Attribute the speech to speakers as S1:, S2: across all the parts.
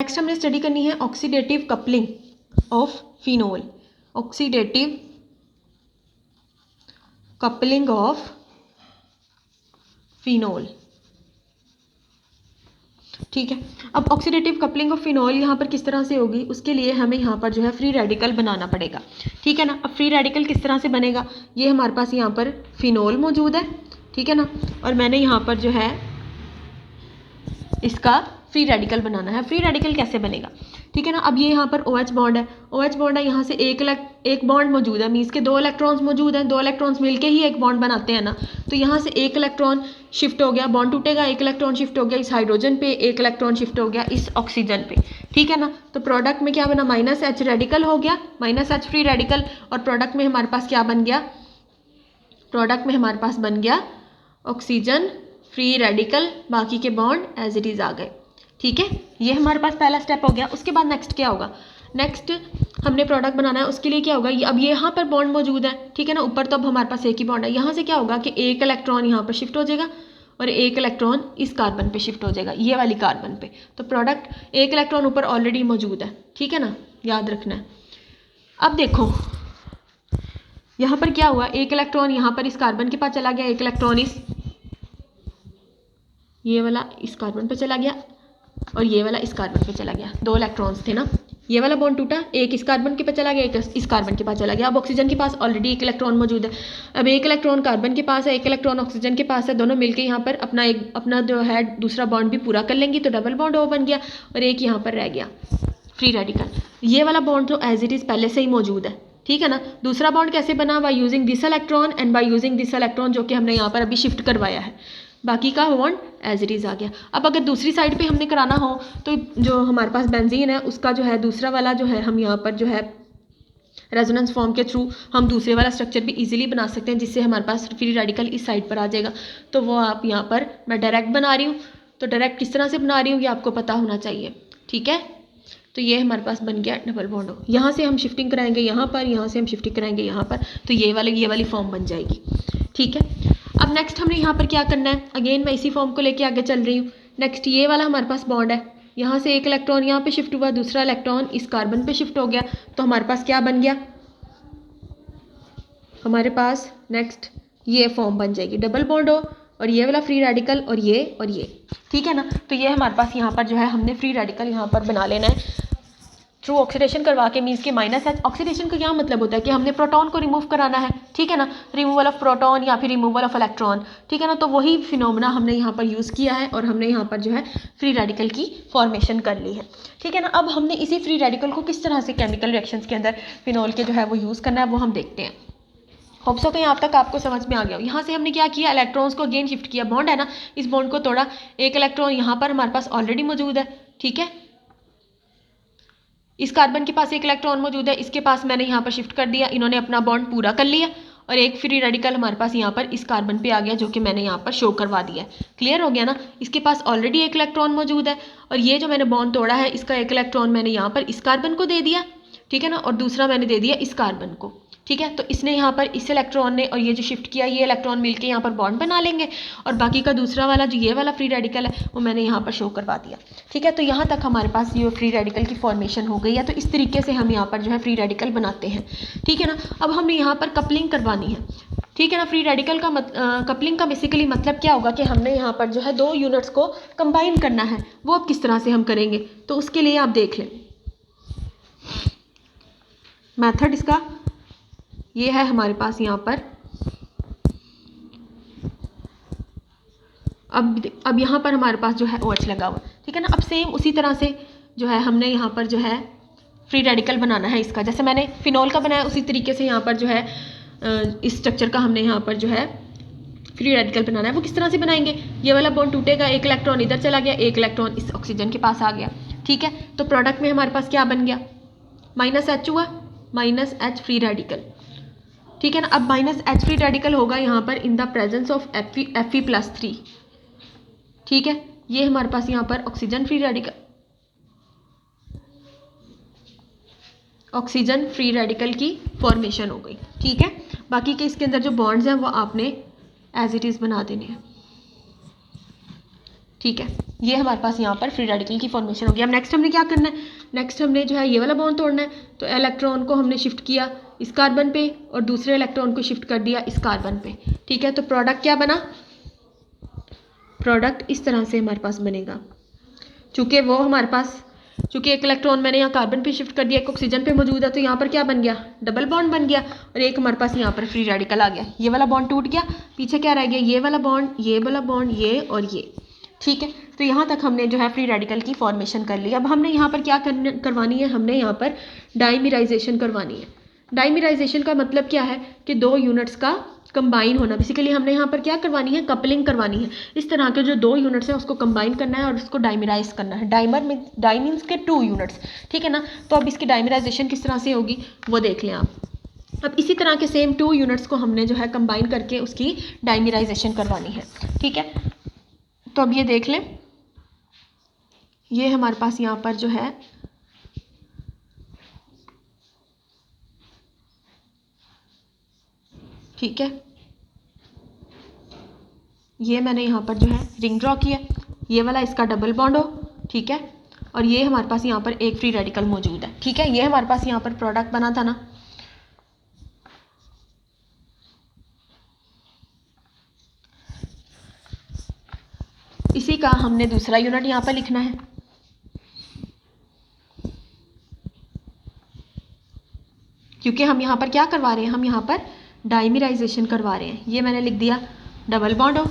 S1: Next हमने study करनी है oxidative coupling of phenol. Oxidative coupling of phenol, ठीक है। अब ऑक्सीडेटिव कपलिंग ऑफ फिनोल यहाँ पर किस तरह से होगी, उसके लिए हमें यहाँ पर जो है फ्री रेडिकल बनाना पड़ेगा, ठीक है ना। अब फ्री रेडिकल किस तरह से बनेगा, ये हमारे पास यहाँ पर फिनोल मौजूद है, ठीक है ना, और मैंने यहाँ पर जो है इसका फ्री रेडिकल बनाना है। फ्री रेडिकल कैसे बनेगा, ठीक है ना। अब ये यहाँ पर OH बॉन्ड है, OH बॉन्ड है, यहाँ से एक बॉन्ड मौजूद है, मीन्स के 2 इलेक्ट्रॉन्स मौजूद हैं, 2 इलेक्ट्रॉन्स मिलके ही एक बॉन्ड बनाते हैं ना। तो यहाँ से एक इलेक्ट्रॉन शिफ्ट हो गया, बॉन्ड टूटेगा, एक इलेक्ट्रॉन शिफ्ट हो गया इस हाइड्रोजन पे, एक इलेक्ट्रॉन शिफ्ट हो गया इस ऑक्सीजन पे, ठीक है ना। तो प्रोडक्ट में क्या बना, -H रेडिकल हो गया, -H फ्री रेडिकल, और प्रोडक्ट में हमारे पास क्या बन गया, प्रोडक्ट में हमारे पास बन गया ऑक्सीजन फ्री रेडिकल, बाकी के बॉन्ड एज इट इज़ आ गए, ठीक है। ये हमारे पास पहला स्टेप हो गया। उसके बाद नेक्स्ट क्या होगा, नेक्स्ट हमने प्रोडक्ट बनाना है, उसके लिए क्या होगा, अब यहाँ पर बॉन्ड मौजूद है, ठीक है ना, ऊपर तो अब हमारे पास एक ही बॉन्ड है, यहाँ से क्या होगा कि एक इलेक्ट्रॉन यहाँ पर शिफ्ट हो जाएगा और एक इलेक्ट्रॉन इस कार्बन पे शिफ्ट हो जाएगा, ये वाली कार्बन पे। तो प्रोडक्ट एक इलेक्ट्रॉन ऊपर ऑलरेडी मौजूद है, ठीक है ना, याद रखना है। अब देखो यहाँ पर क्या हुआ, एक इलेक्ट्रॉन यहाँ पर इस कार्बन के पास चला गया, एक इलेक्ट्रॉन ये वाला इस कार्बन पे चला गया और ये वाला इस कार्बन पे चला गया, 2 इलेक्ट्रॉन्स थे ना, ये वाला बॉन्ड टूटा, एक इस कार्बन के पास चला गया, एक इस कार्बन के पास चला गया। अब ऑक्सीजन के पास ऑलरेडी एक इलेक्ट्रॉन मौजूद है, अब एक इलेक्ट्रॉन कार्बन के पास है, एक इलेक्ट्रॉन ऑक्सीजन के पास है, दोनों मिलकर यहाँ पर अपना जो है दूसरा बॉन्ड भी पूरा कर लेंगी, तो डबल बॉन्ड बन गया, और एक यहाँ पर रह गया फ्री रेडिकल। ये वाला बॉन्ड तो एज इट इज़ पहले से ही मौजूद है, ठीक है ना। दूसरा बॉन्ड कैसे बना, by using this electron and by using this electron, जो कि हमने यहाँ पर अभी शिफ्ट करवाया है, बाकी का बॉन्ड एज इट इज़ आ गया। अब अगर दूसरी साइड पे हमने कराना हो तो जो हमारे पास बेंजीन है उसका जो है दूसरा वाला जो है हम यहाँ पर जो है रेजोनेंस फॉर्म के थ्रू हम दूसरे वाला स्ट्रक्चर भी इजीली बना सकते हैं, जिससे हमारे पास फ्री रेडिकल इस साइड पर आ जाएगा। तो वो आप यहाँ पर मैं डायरेक्ट बना रही हूँ, तो डायरेक्ट किस तरह से बना रही हूँ ये आपको पता होना चाहिए, ठीक है। तो ये हमारे पास बन गया डबल बॉन्ड, यहाँ से हम शिफ्टिंग कराएंगे यहाँ पर, यहाँ से हम शिफ्टिंग कराएंगे यहाँ पर, तो ये वाली फॉर्म बन जाएगी, ठीक है। अब नेक्स्ट हमने यहाँ पर क्या करना है, अगेन मैं इसी फॉर्म को लेके आगे चल रही हूँ। नेक्स्ट ये वाला हमारे पास बॉन्ड है, यहाँ से एक इलेक्ट्रॉन यहाँ पे शिफ्ट हुआ, दूसरा इलेक्ट्रॉन इस कार्बन पे शिफ्ट हो गया, तो हमारे पास क्या बन गया, हमारे पास नेक्स्ट ये फॉर्म बन जाएगी, डबल बॉन्ड हो और ये वाला फ्री रेडिकल और ये, ठीक है ना। तो ये हमारे पास यहाँ पर जो है हमने फ्री रेडिकल यहाँ पर बना लेना है थ्रू ऑक्सीडेशन करवा के, मीन्स के -H। ऑक्सीडेशन का क्या मतलब होता है कि हमने प्रोटॉन को रिमूव कराना है, ठीक है ना, रिमूवल ऑफ प्रोटॉन या फिर रिमूवल ऑफ इलेक्ट्रॉन, ठीक है ना। तो वही फिनोमेना हमने यहाँ पर यूज़ किया है और हमने यहाँ पर जो है फ्री रेडिकल की फॉर्मेशन कर ली है, ठीक है ना। अब हमने इसी फ्री रेडिकल को किस तरह से केमिकल रिएक्शंस के अंदर फिनोल के जो है वो यूज़ करना है, वो हम देखते हैं। होप सो कि यहाँ तक आपको समझ में आ गया हो। यहाँ से हमने क्या किया, इलेक्ट्रॉन्स को अगेन शिफ्ट किया, बॉन्ड है ना, इस बॉन्ड को तोड़ा, एक इलेक्ट्रॉन यहाँ पर हमारे पास ऑलरेडी मौजूद है, ठीक है, इस कार्बन के पास एक इलेक्ट्रॉन मौजूद है, इसके पास मैंने यहाँ पर शिफ्ट कर दिया, इन्होंने अपना बॉन्ड पूरा कर लिया, और एक फ्री रेडिकल हमारे पास यहाँ पर इस कार्बन पे आ गया, जो कि मैंने यहाँ पर शो करवा दिया है। क्लियर हो गया ना, इसके पास ऑलरेडी एक इलेक्ट्रॉन मौजूद है, और ये जो मैंने बॉन्ड तोड़ा है इसका एक इलेक्ट्रॉन मैंने यहाँ पर इस कार्बन को दे दिया, ठीक है ना, और दूसरा मैंने दे दिया इस कार्बन को, ठीक है। तो इसने यहाँ पर इस इलेक्ट्रॉन ने और ये जो शिफ्ट किया, ये इलेक्ट्रॉन मिलके यहाँ पर बॉन्ड बना लेंगे, और बाकी का दूसरा वाला जो ये वाला फ्री रेडिकल है वो मैंने यहाँ पर शो करवा दिया, ठीक है। तो यहाँ तक हमारे पास ये फ्री रेडिकल की फॉर्मेशन हो गई है। तो इस तरीके से हम यहाँ पर जो है फ्री रेडिकल बनाते हैं, ठीक है ना। अब हमने यहाँ पर कपलिंग करवानी है, ठीक है ना। फ्री रेडिकल का कपलिंग का बेसिकली मतलब क्या होगा कि हमने यहाँ पर जो है 2 यूनिट्स को कंबाइन करना है। वो अब किस तरह से हम करेंगे, तो उसके लिए आप देख लें मेथड इसका ये है हमारे पास यहाँ पर। अब यहाँ पर हमारे पास जो है OH लगा हुआ, ठीक है ना। अब सेम उसी तरह से जो है हमने यहाँ पर जो है फ्री रेडिकल बनाना है इसका, जैसे मैंने फिनोल का बनाया उसी तरीके से यहाँ पर जो है इस स्ट्रक्चर का हमने यहाँ पर जो है फ्री रेडिकल बनाना है। वो किस तरह से बनाएंगे, ये वाला बॉन्ड टूटेगा, एक इलेक्ट्रॉन इधर चला गया, एक इलेक्ट्रॉन इस ऑक्सीजन के पास आ गया, ठीक है। तो प्रोडक्ट में हमारे पास क्या बन गया, -H हुआ, -H फ्री रेडिकल, ठीक है ना। अब -H फ्री रेडिकल होगा यहाँ पर in the presence of Fe+3, ठीक है। ये हमारे पास यहाँ पर ऑक्सीजन फ्री रेडिकल की फॉर्मेशन हो गई, ठीक है। बाकी के इसके अंदर जो बॉन्ड्स हैं वो आपने एज इट इज़ बना देने हैं, ठीक है। ये हमारे पास यहाँ पर फ्री रेडिकल की फॉर्मेशन हो गई। अब नेक्स्ट हमने क्या करना है, नेक्स्ट हमने जो है ये वाला बॉन्ड तोड़ना है। तो इलेक्ट्रॉन को हमने शिफ्ट किया इस कार्बन पे और दूसरे इलेक्ट्रॉन को शिफ्ट कर दिया इस कार्बन पे, ठीक है। तो प्रोडक्ट क्या बना, प्रोडक्ट इस तरह से हमारे पास बनेगा। चूँकि वो हमारे पास, चूँकि एक इलेक्ट्रॉन मैंने यहाँ कार्बन पे शिफ्ट कर दिया, एक ऑक्सीजन पे मौजूद है, तो यहाँ पर क्या बन गया, डबल बॉन्ड बन गया और एक हमारे पास यहाँ पर फ्री रेडिकल आ गया। ये वाला बॉन्ड टूट गया, पीछे क्या रह गया, ये वाला बॉन्ड, ये वाला बॉन्ड, ये और ये, ठीक है। तो यहाँ तक हमने जो है फ्री रेडिकल की फॉर्मेशन कर ली। अब हमने यहाँ पर क्या करवानी है, हमने यहाँ पर डाइमीराइजेशन करवानी है। डाइमीराइजेशन का मतलब क्या है कि दो यूनिट्स का कंबाइन होना। बेसिकली हमने यहाँ पर क्या करवानी है, कपलिंग करवानी है। इस तरह के जो दो यूनिट्स हैं उसको कंबाइन करना है और उसको डाइमीराइज करना है। डाई मीन्स के 2 यूनिट्स, ठीक है ना। तो अब इसकी डाइमीराइजेशन किस तरह से होगी वो देख लें आप। अब इसी तरह के सेम 2 यूनिट्स को हमने जो है कंबाइन करके उसकी डाइमीराइजेशन करवानी है, ठीक है। तो अब ये देख लें, ये हमारे पास यहाँ पर जो है ठीक है, ये मैंने यहाँ पर जो है रिंग ड्रॉ किया, ये वाला इसका डबल बॉन्ड हो, ठीक है। और ये हमारे पास यहाँ पर एक फ्री रेडिकल मौजूद है, ठीक है। ये हमारे पास यहाँ पर प्रोडक्ट बना था ना, इसी का हमने दूसरा यूनिट यहाँ पर लिखना है। क्योंकि हम यहाँ पर क्या करवा रहे हैं, हम यहाँ पर डाइमीराइजेशन करवा रहे हैं। ये मैंने लिख दिया डबल बॉन्ड हो,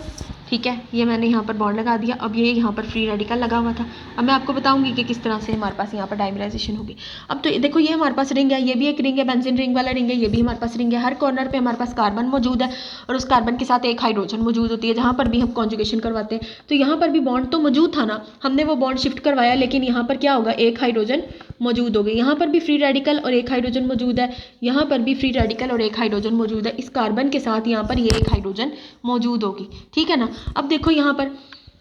S1: ठीक है। ये मैंने यहाँ पर बॉन्ड लगा दिया। अब ये यहाँ पर फ्री रेडिकल लगा हुआ था। अब मैं आपको बताऊंगी कि किस तरह से हमारे पास यहाँ पर डाइमीराइजेशन होगी। अब तो देखो ये हमारे पास रिंग है, ये भी एक रिंग है, बेंजीन रिंग वाला रिंग है, ये भी हमारे पास रिंग है। हर कॉर्नर पे हमारे पास कार्बन मौजूद है और उस कार्बन के साथ एक हाइड्रोजन मौजूद होती है जहाँ पर भी हम कॉन्जुगेशन करवाते हैं। तो यहाँ पर भी बॉन्ड तो मौजूद था ना, हमने वो बॉन्ड शिफ्ट करवाया, लेकिन यहाँ पर क्या होगा, एक हाइड्रोजन मौजूद हो गई। यहाँ पर भी फ्री रेडिकल और एक हाइड्रोजन मौजूद है, यहाँ पर भी फ्री रेडिकल और एक हाइड्रोजन मौजूद है। इस कार्बन के साथ यहाँ पर ये एक हाइड्रोजन मौजूद होगी, ठीक है ना। अब देखो यहाँ पर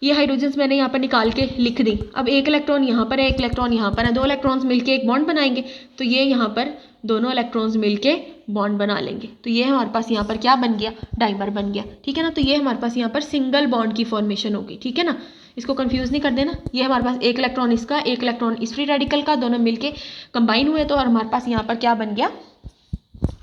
S1: ये हाइड्रोजन्स मैंने यहाँ पर निकाल के लिख दी। अब एक इलेक्ट्रॉन यहाँ पर है, एक इलेक्ट्रॉन यहाँ पर है, 2 इलेक्ट्रॉन्स मिलके एक बॉन्ड बनाएंगे। तो ये यहाँ पर दोनों इलेक्ट्रॉन्स मिलके बॉन्ड बना लेंगे। तो ये हमारे पास यहाँ पर क्या बन गया, डाइमर बन गया, ठीक है ना। तो ये हमारे पास यहाँ पर सिंगल बॉन्ड की फॉर्मेशन होगी, ठीक है ना। इसको कंफ्यूज नहीं कर देना। ये हमारे पास एक इलेक्ट्रॉन इसका, एक इलेक्ट्रॉन इस फ्री रेडिकल का, दोनों मिलके कंबाइन हुए तो और हमारे पास यहाँ पर क्या बन गया,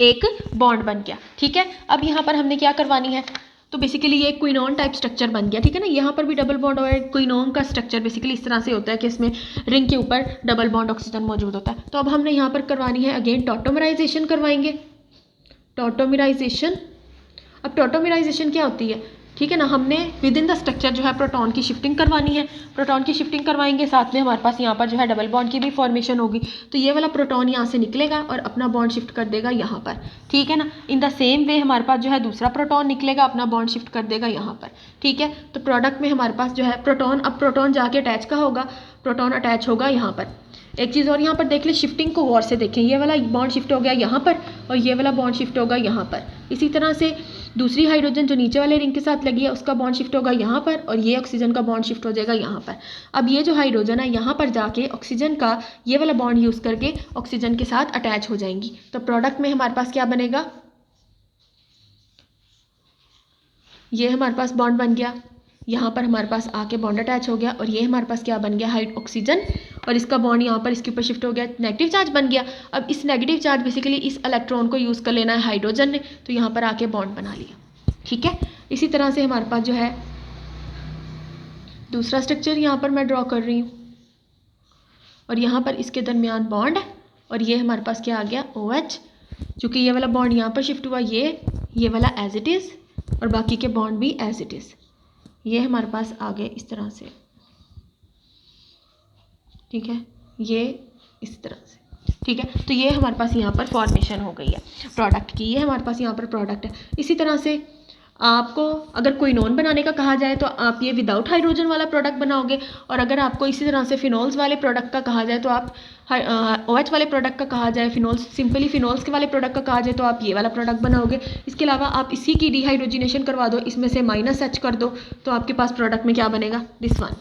S1: एक बॉन्ड बन गया, ठीक है। अब यहाँ पर हमने क्या करवानी है, तो बेसिकली ये क्विनोन टाइप स्ट्रक्चर बन गया, ठीक है ना। यहाँ पर भी डबल बॉन्ड और क्विनोन का स्ट्रक्चर बेसिकली इस तरह से होता है कि इसमें रिंग के ऊपर डबल बॉन्ड ऑक्सीजन मौजूद होता है। तो अब हमने यहाँ पर करवानी है अगेन टॉटोमराइजेशन करवाएंगे, टॉटोमराइजेशन। अब टॉटोमराइजेशन क्या होती है, ठीक है ना, हमने विद इन द स्ट्रक्चर जो है प्रोटॉन की शिफ्टिंग करवानी है। प्रोटॉन की शिफ्टिंग करवाएंगे, साथ में हमारे पास यहाँ पर जो है डबल बॉन्ड की भी फॉर्मेशन होगी। तो ये वाला प्रोटॉन यहाँ से निकलेगा और अपना बॉन्ड शिफ्ट कर देगा यहाँ पर, ठीक है ना। इन द सेम वे हमारे पास जो है दूसरा प्रोटॉन निकलेगा, अपना बॉन्ड शिफ्ट कर देगा यहाँ पर, ठीक है। तो प्रोडक्ट में हमारे पास जो है प्रोटॉन, अब प्रोटॉन जाके अटैच का होगा, प्रोटॉन अटैच होगा यहाँ पर। एक चीज़ और यहाँ पर देख ले, शिफ्टिंग को गौर से देखें, ये वाला बॉन्ड शिफ्ट हो गया यहाँ पर और ये वाला बॉन्ड शिफ्ट होगा यहाँ पर। इसी तरह से दूसरी हाइड्रोजन जो नीचे वाले रिंग के साथ लगी है उसका बॉन्ड शिफ्ट होगा यहाँ पर और ये ऑक्सीजन का बॉन्ड शिफ्ट हो जाएगा यहाँ पर। अब ये जो हाइड्रोजन है यहाँ पर जाके ऑक्सीजन का ये वाला बॉन्ड यूज़ करके ऑक्सीजन के साथ अटैच हो जाएंगी। तो प्रोडक्ट में हमारे पास क्या बनेगा, ये हमारे पास बॉन्ड बन गया, यहाँ पर हमारे पास आके बॉन्ड अटैच हो गया और ये हमारे पास क्या बन गया, हाइड ऑक्सीजन, और इसका बॉन्ड यहाँ पर इसके ऊपर शिफ्ट हो गया, नेगेटिव चार्ज बन गया। अब इस नेगेटिव चार्ज बेसिकली इस इलेक्ट्रॉन को यूज़ कर लेना है हाइड्रोजन ने, तो यहाँ पर आके बॉन्ड बना लिया, ठीक है। इसी तरह से हमारे पास जो है दूसरा स्ट्रक्चर यहाँ पर मैं ड्रॉ कर रही हूँ और यहाँ पर इसके दरमियान बॉन्ड है और ये हमारे पास क्या आ गया, OH। चूँकि ये वाला बॉन्ड यहाँ पर शिफ्ट हुआ, ये वाला एज इट इज़ और बाकी के बॉन्ड भी एज इट इज़, ये हमारे पास आ गए इस तरह से, ठीक है, ये इस तरह से, ठीक है। तो ये हमारे पास यहाँ पर फॉर्मेशन हो गई है प्रोडक्ट की, ये हमारे पास यहाँ पर प्रोडक्ट है। इसी तरह से आपको अगर क्विनोन बनाने का कहा जाए तो आप ये विदाउट हाइड्रोजन वाला प्रोडक्ट बनाओगे, और अगर आपको इसी तरह से फिनोल्स वाले प्रोडक्ट का कहा जाए तो आप OH वाले प्रोडक्ट का कहा जाए, फिनोल्स सिंपली फिनोल्स के वाले प्रोडक्ट का कहा जाए तो आप ये वाला प्रोडक्ट बनाओगे। इसके अलावा आप इसी की डिहाइड्रोजिनेशन करवा दो, इसमें से -H कर दो तो आपके पास प्रोडक्ट में क्या बनेगा, दिस वन,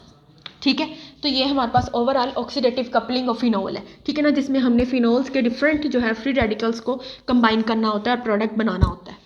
S1: ठीक है। तो ये हमारे पास overall oxidative coupling of phenol है, ठीक है ना, जिसमें हमने फिनोल्स के डिफरेंट जो है फ्री रेडिकल्स को कंबाइन करना होता है और प्रोडक्ट बनाना होता है।